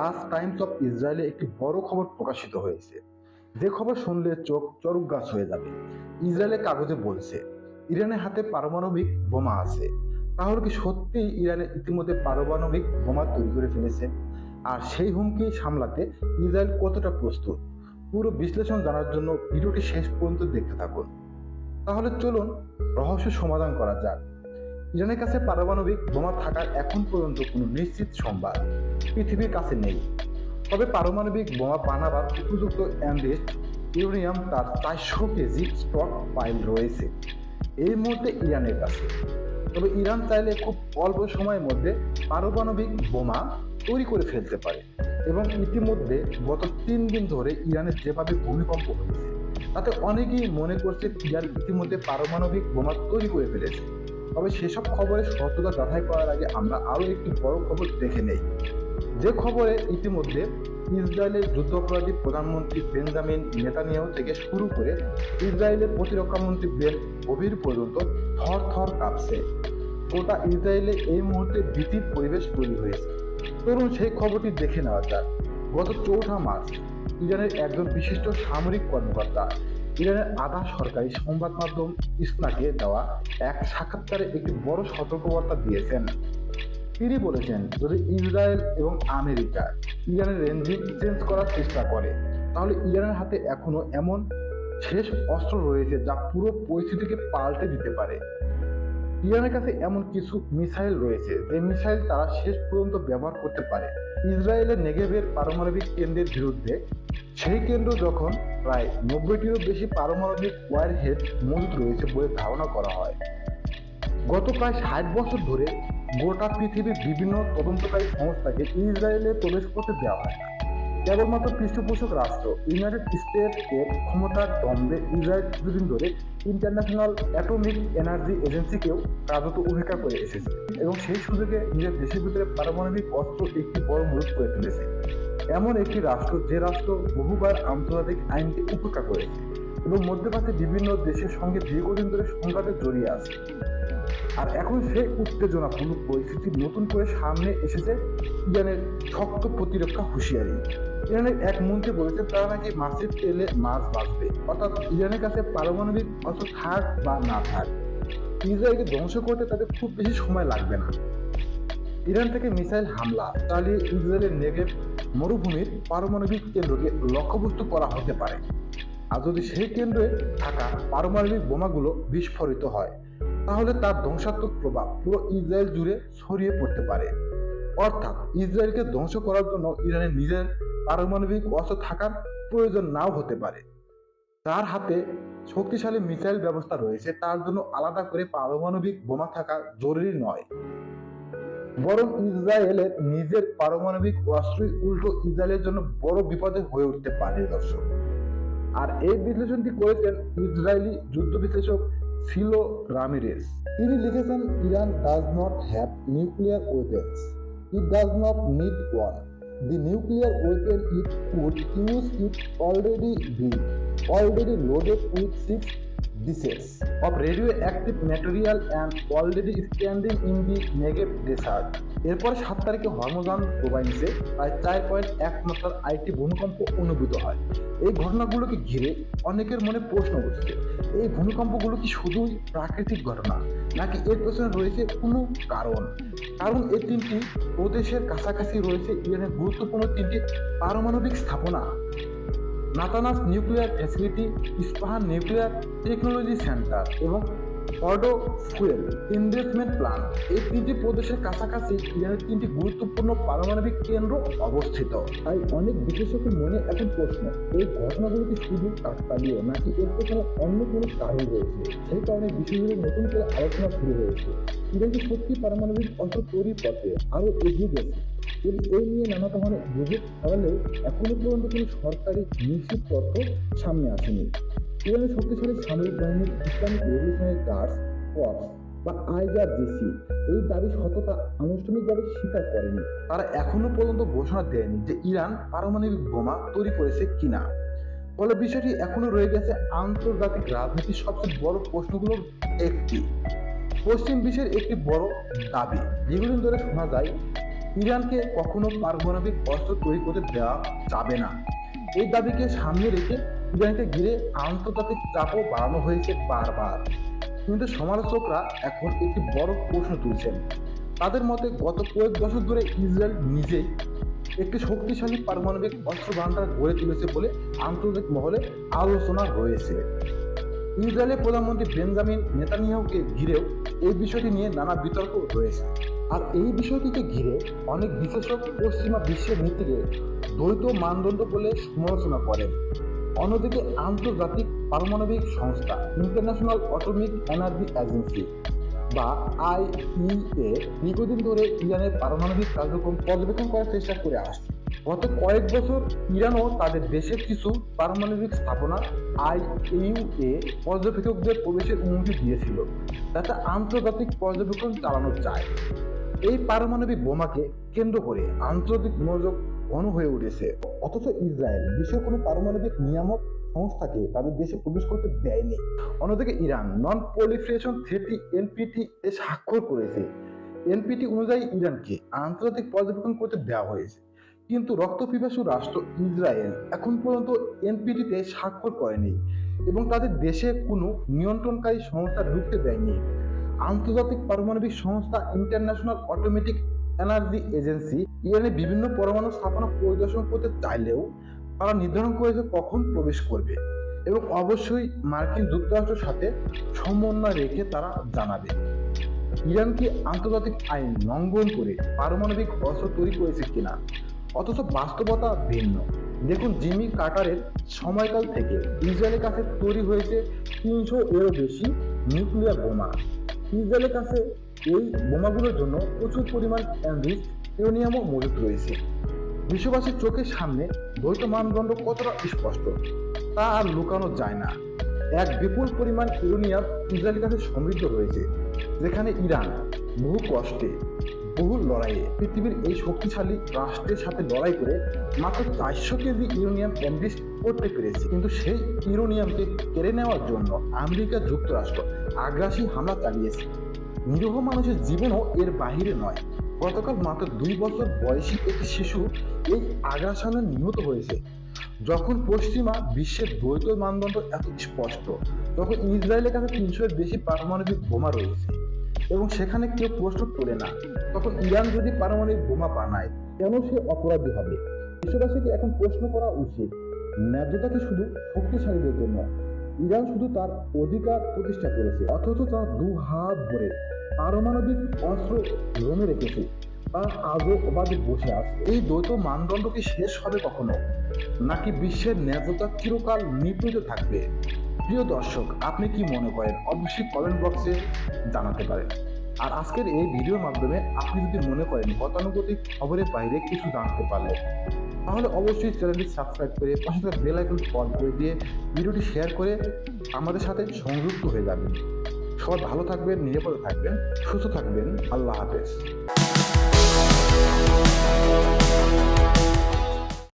আজ Times of ইসরায়েলে একটি বড় খবর প্রকাশিত হয়েছে, যে খবর শুনলে চোখ চরক গাছ হয়ে যাবে। ইসরায়েলের কাগজে বলছে ইরানের হাতে পারমাণবিক বোমা আছে। তাহলে কি সত্যি ইরানে ইতিমধ্যে পারমাণবিক বোমা তৈরি করে ফেলেছে? আর সেই হুমকি সামলাতে ইসরায়েল কতটা প্রস্তুত? পুরো বিশ্লেষণ জানার জন্য ভিডিওটি শেষ পর্যন্ত দেখতে থাকুন। তাহলে চলুন রহস্য সমাধান করা যাক। ইরানের কাছে পারমাণবিক বোমা থাকার এখন পর্যন্ত কোনো নিশ্চিত সংবাদ পৃথিবীর কাছে নেই। তবে পারমাণবিক বোমা বানাবার উপযুক্ত এনরিচড ইউরেনিয়াম তার 400 কেজি স্টক পাইল রয়েছে এই মুহূর্তে ইরানের কাছে। তবে ইরান চাইলে খুব অল্প সময়ের মধ্যে পারমাণবিক বোমা তৈরি করে ফেলতে পারে। এবং ইতিমধ্যে গত 3 দিন ধরে ইরানের যেভাবে ভূমিকম্প হয়েছে, তাতে অনেকেই মনে করছে ইরান ইতিমধ্যে পারমাণবিক বোমা তৈরি করে ফেলেছে। তবে সেসব খবরের সত্যতা যাচাই করার আগে আমরা আরও একটি বড় খবর দেখে নেই, যে খবরে ইতিমধ্যে ইসরায়েলের যুদ্ধাপরাধী প্রধানমন্ত্রী বেঞ্জামিন নেতানিয়াহু থেকে শুরু করে ইসরায়েলের প্রতিরক্ষামন্ত্রী বেন গভীর পর্যন্ত থর থর কাঁপছে। গোটা ইসরায়েলে এই মুহূর্তে ভীতির পরিবেশ তৈরি হয়েছে। চলুন সেই খবরটি দেখে নেওয়া যাক। গত 4 মার্চ ইরানের একজন বিশিষ্ট সামরিক কর্মকর্তা ইরানের আধা সরকারি সংবাদ মাধ্যম ইসনাকে দেওয়া এক সাক্ষাৎকারে একটি বড় সতর্কবার্তা দিয়েছেন। তিনি বলেছেন, যদি ইসরায়েল এবং আমেরিকা ইরানের রেঞ্জিং চেঞ্জ করার চেষ্টা করে, তাহলে ইরানের হাতে এখনো এমন শেষ অস্ত্র রয়েছে যা পুরো পরিস্থিতিকে পাল্টে দিতে পারে। ইরানের কাছে এমন কিছু মিসাইল রয়েছে যে মিসাইল তারা শেষ পর্যন্ত ব্যবহার করতে পারে ইসরায়েলের নেগেভের পারমাণবিক কেন্দ্রের বিরুদ্ধে। সেই কেন্দ্র যখন প্রায় 90টিরও বেশি পারমাণবিক ওয়ারহেড মজুদ রয়েছে বলে ধারণা করা হয়। গত প্রায় 60 বছর ধরে গোটা পৃথিবীর বিভিন্ন তদন্তকারী সংস্থাকে ইসরায়েলে প্রবেশ করতে দেওয়া হয় না। কেবলমাত্র পৃষ্ঠপোষক রাষ্ট্র ইউনাইটেড স্টেটস এর ক্ষমতার দম্ভে ইসরায়েল কিছুদিন ধরে ইন্টারন্যাশনাল অ্যাটমিক এনার্জি এজেন্সিকেও কার্যত উপেক্ষা করে এসেছে এবং সেই সুযোগে নিজের দেশের ভিতরে পারমাণবিক অস্ত্র একটি বড় মূল্য করে তুলেছে। এমন একটি রাষ্ট্র যে রাষ্ট্র বহুবার আন্তর্জাতিক আইনকে উপেক্ষা করেছে এবং মধ্যপ্রাচ্যে বিভিন্ন দেশের সঙ্গে দীর্ঘদিন ধরে সংঘাতে জড়িয়ে আছে। আর এখন সেই উত্তেজনাপূর্ণ পরিস্থিতি নতুন করে সামনে এসেছে ইরানের শক্ত প্রতিরক্ষা হুঁশিয়ারি। ইরানের এক মন্ত্রী বলেছে তারা নাকি মাছের তেলে মাছ বাঁচবে, অর্থাৎ ইরানের কাছে পারমাণবিক অস্ত্র থাক বা না থাক, ইসরায়েলকে ধ্বংস করতে তাদের খুব বেশি সময় লাগবে না। ইরান থেকে মিসাইল হামলা চালিয়ে ইসরায়েলের নেগেভ মরুভূমির পারমাণবিক কেন্দ্রকে লক্ষ্যবস্তু করা হতে পারে। আর যদি সেই কেন্দ্রে থাকা পারমাণবিক বোমাগুলো বিস্ফোরিত হয়, তাহলে তার ধ্বংসাত্মক প্রভাব পুরো ইসরায়েল জুড়ে ছড়িয়ে পড়তে পারে। অর্থাৎ ইসরায়েলকে ধ্বংস করার জন্য ইরানের নিজের পারমাণবিক অস্ত্র থাকার প্রয়োজন নাও হতে পারে। তার হাতে শক্তিশালী মিসাইল ব্যবস্থা রয়েছে, তার জন্য আলাদা করে পারমাণবিক বোমা থাকা জরুরি নয়। বরং ইসরায়েলের নিজের পারমাণবিক অস্ত্রই উল্টো ইসরায়েলের জন্য বড় বিপদে হয়ে উঠতে পারে, দর্শক। আর এই বিশ্লেষণটি করেছেন ইসরায়েলি যুদ্ধ বিশ্লেষক সিলো রামিরেস। তিনি লিখেছেন, Iran does not have nuclear weapons, it does not need one, the nuclear weapon it would use it already loaded with 6 discs of radioactive material and already standing in the Negev desert. এরপর 7 তারিখে হরমোজান প্রোভিন্সে প্রায় 4.1 মাত্রার আরেকটি ভূমিকম্প অনুভূত হয়। এই ঘটনাগুলোকে ঘিরে অনেকের মনে প্রশ্ন উঠছে, এই ভূমিকম্পগুলো কি শুধুই প্রাকৃতিক ঘটনা, নাকি এর পেছনে রয়েছে কোনো কারণ? কারণ এই 3টি প্রদেশের কাছাকাছি রয়েছে ইরানের গুরুত্বপূর্ণ 3টি পারমাণবিক স্থাপনা: Natanz nuclear facility, Isfahan nuclear technology centre এবং ফর্ডো ফুয়েল ইনভেস্টমেন্ট প্ল্যান। এই 3টি প্রদেশের কাছাকাছি ইরানের 3টি গুরুত্বপূর্ণ পারমাণবিক কেন্দ্র অবস্থিত। তাই অনেক বিশেষজ্ঞের মনে এখন প্রশ্ন, এই ঘটনাগুলো কি শুধু কাকতালীয়, নাকি এর পেছনে অন্য কোনো কারণ রয়েছে? সেই কারণে বিশ্বজুড়ে নতুন করে আলোচনা শুরু হয়েছে। ইরান কি সত্যি পারমাণবিক অস্ত্র তৈরির পথে আরও এগিয়ে গেছে? কিন্তু এই নিয়ে নানা ধরনের গুজব ছড়ালেও এখনো পর্যন্ত কোনো সরকারি নিশ্চিত তথ্য সামনে আসেনি। ইরানের শক্তিশালী সামরিক বাহিনীর ইসলামিক রেভলিউশনারি গার্ডস কর্পস বা আইআরজিসি এই দাবি সততা আনুষ্ঠানিকভাবে স্বীকার করেনি। তারা এখনো পর্যন্ত ঘোষণা দেয়নি যে ইরান পারমাণবিক বোমা তৈরি করেছে কিনা। ফলে বিষয়টি এখনো রয়ে গেছে আন্তর্জাতিক রাজনীতির সবচেয়ে বড় প্রশ্নগুলোর একটি। পশ্চিম বিশ্বের একটি বড় দাবি দীর্ঘদিন ধরে শোনা যায়, ইরানকে কখনো পারমাণবিক অস্ত্র তৈরি করতে দেওয়া যাবে না। এই দাবিকে সামনে রেখে ইরানকে ঘিরে আন্তর্জাতিক চাপও বাড়ানো হয়েছে বারবার। কিন্তু সমালোচকরা এখন একটি বড় প্রশ্ন তুলছেন। তাদের মতে গত কয়েক দশক ধরে ইসরায়েল নিজেই একটি শক্তিশালী পারমাণবিক অস্ত্র ভান্ডার গড়ে তুলেছে বলে আন্তর্জাতিক মহলে আলোচনা রয়েছে। ইসরায়েলের প্রধানমন্ত্রী বেঞ্জামিন নেতানিয়াহুকে ঘিরেও এই বিষয়টি নিয়ে নানা বিতর্ক রয়েছে। আর এই বিষয়টিকে ঘিরে অনেক বিশ্লেষক পশ্চিমা বিশ্বের নীতিকে দ্বৈত মানদণ্ড বলে সমালোচনা করেন। অন্যদিকে আন্তর্জাতিক পারমাণবিক সংস্থা ইন্টারন্যাশনাল অ্যাটমিক এনার্জি এজেন্সি বা আইইএ দীর্ঘদিন ধরে ইরানের পারমাণবিক কার্যক্রম পর্যবেক্ষণ করার চেষ্টা করে আসছে। গত কয়েক বছর ইরানও তাদের দেশের কিছু পারমাণবিক স্থাপনা আইইউএ পর্যবেক্ষকদের প্রবেশের অনুমতি দিয়েছিল, যাতে আন্তর্জাতিক পর্যবেক্ষণ চালানো যায়। এই পারমাণবিক বোমাকে কেন্দ্র করে আন্তর্জাতিক মনোযোগ ঘন হয়ে উঠেছে। অথচ ইসরায়েল বিশ্বের কোনো পারমাণবিক নিয়ামক সংস্থাকে তাদের দেশে প্রবেশ করতে দেয়নি। অন্যদিকে ইরান নন প্রলিফারেশন ট্রিটি এনপিটি এ স্বাক্ষর করেছে। এনপিটি অনুযায়ী ইরানকে আন্তর্জাতিক পর্যবেক্ষণ করতে দেওয়া হয়েছে, কিন্তু রক্তপিপাসু রাষ্ট্র ইসরায়েল এখন পর্যন্ত এনপিটিতে স্বাক্ষর করেনি এবং তাদের দেশে কোনো নিয়ন্ত্রণকারী সংস্থা ঢুকতে দেয়নি। আন্তর্জাতিক পারমাণবিক সংস্থা ইন্টারন্যাশনাল অটোমেটিক এনার্জি এজেন্সি ইরানের বিভিন্ন পরমাণু স্থাপনা পরিদর্শন করতে চাইলেও তারা নির্ধারণ করেছে কখন প্রবেশ করবে এবং অবশ্যই মার্কিন যুক্তরাষ্ট্রের সাথে সমন্বয় রেখে তারা জানাবে। ইরান কি আন্তর্জাতিক আইন লঙ্ঘন করে পারমাণবিক অস্ত্র তৈরি করেছে কিনা, অথচ বাস্তবতা ভিন্ন। দেখুন, জিমি কার্টারের সময়কাল থেকে ইসরায়েলের কাছে তৈরি হয়েছে 300 এরও বেশি নিউক্লিয়ার বোমা। ইসরায়েলের কাছে এই বোমাগুলোর জন্য প্রচুর পরিমাণ এনরিচড ইউরেনিয়ামও মজুদ রয়েছে। বিশ্ববাসীর চোখের সামনে দ্বৈত মানদণ্ড কতটা স্পষ্ট তা আর লুকানো যায় না। এক বিপুল পরিমাণ ইউরেনিয়াম ইসরায়েলের কাছে সমৃদ্ধ রয়েছে, যেখানে ইরান বহু কষ্টে বহু লড়াইয়ে পৃথিবীর এই শক্তিশালী রাষ্ট্রের সাথে লড়াই করে মাত্র 400 কেজি ইউরেনিয়াম এনরিচড করতে পেরেছে। কিন্তু সেই ইউরেনিয়ামকে কেড়ে নেওয়ার জন্য আমেরিকা যুক্তরাষ্ট্র আগ্রাসী হামলা চালিয়েছে। নিরীহ মানুষের জীবনও এর বাহিরে নয়। গতকাল মাত্র 2 বছর বয়সী একটি শিশু এই আগ্রাসনে নিহত হয়েছে। যখন পশ্চিমা বিশ্বের দ্বৈত মানদণ্ড এত স্পষ্ট, তখন ইসরায়েলের কাছে 300-এর বেশি পারমাণবিক বোমা রয়েছে এবং সেখানে কেউ প্রশ্ন তোলে না, তখন ইরান যদি পারমাণবিক বোমা বানায় কেন সে অপরাধী হবে? বিশ্ববাসীকে এখন প্রশ্ন করা উচিত, ন্যায্যতা কি শুধু শক্তিশালীদের জন্য? ইরান শুধু তার অধিকার প্রতিষ্ঠা করেছে, অথচ তারা 2 হাত ভরে পারমাণবিক অস্ত্র জমে রেখেছে। তারা আজও অবাধে বসে আছে। এই দ্বৈত মানদণ্ড কি শেষ হবে কখনো, নাকি বিশ্বের ন্যায্যতা চিরকাল নিপীড়িত থাকবে? প্রিয় দর্শক, আপনি কি মনে করেন অবশ্যই কমেন্ট বক্সে জানাতে পারেন। আর আজকের এই ভিডিওর মাধ্যমে আপনি যদি মনে করেন গতানুগতিক খবরের বাইরে কিছু জানতে পারলেন, তাহলে অবশ্যই চ্যানেলটি সাবস্ক্রাইব করে পাশে থাকা বেল আইকন অন করে দিয়ে ভিডিওটি শেয়ার করে আমাদের সাথে সংযুক্ত হয়ে যাবেন। সবাই ভালো থাকবেন, নিরাপদে থাকবেন, সুস্থ থাকবেন। আল্লাহ হাফেজ।